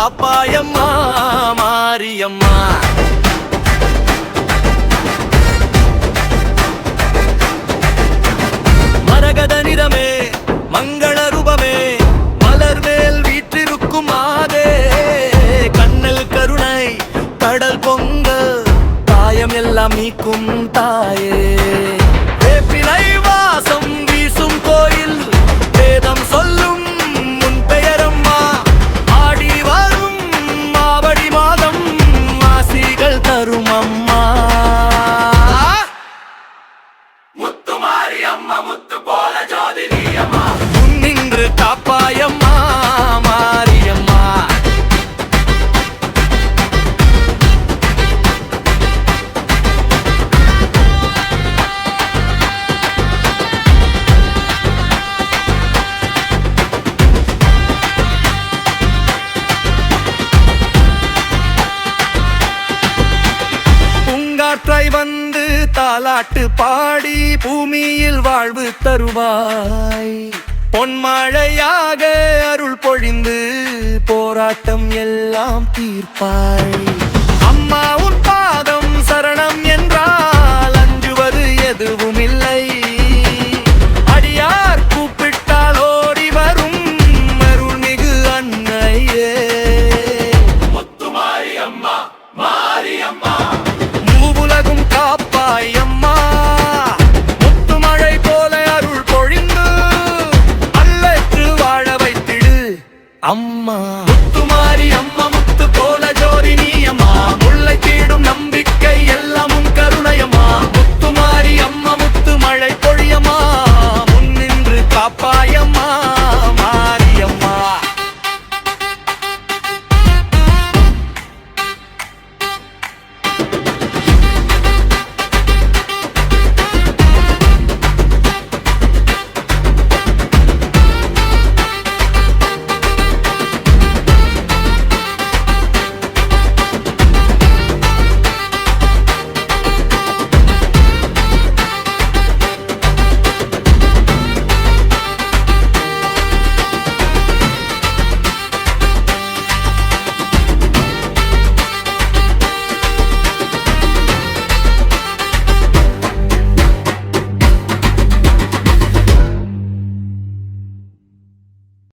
காப்பாயம்மா மாரியம்மா. மரகத நிறமே மங்கள ரூபமே மலர்வேல் வீற்றிருக்கும் மாதே, கண்ணல் கருணை கடல் பொங்கல் காயம் எல்லாம் நீக்கும் தாயே. வேப்பிலை வாசம் வீசும் கோயில் வேதம் சொல்லும் முன் பெயரம்மா, ஆடி வரும் மாவடி மாதம் ஆசிகள் தரும் அம்மா. முத்துமாரி அம்மா முத்து போல ஜோதி நீ அம்மா, முன்னின்று காப்பாயம்மா மாரியம்மா. பூங்காற்றை வந்து தாலாட்டு பாடி பூமியில் வாழ்வு தருவாய், பொன்மழையாக அருள் பொழிந்து போராட்டம் எல்லாம் தீர்ப்பாய். அம்மா உன் பாதம் சரணம் என்றால் அஞ்சுவது எதுவும் இல்லை, அடியார் கூப்பிட்டால் ஓடி வரும் அருள்மிகு அன்னையே. முத்துமாரி அம்மா மாரியம்மா, மூவுலகும் காப்பாய் அம்மா, முத்துமழை போல அருள் பொழிந்து அல்லற்று வாழ வைத்திடு அம்மா. முத்துமாரி அம்மா முத்து போல ஜோதி நீ அம்மா, முல்லை தீடும் நம்பிக்கை எல்லாம் உன் கருணையம்மா. முத்துமாரி அம்மா முத்து மழை பொழியம்மா, முன்னின்று காப்பாயம்மா.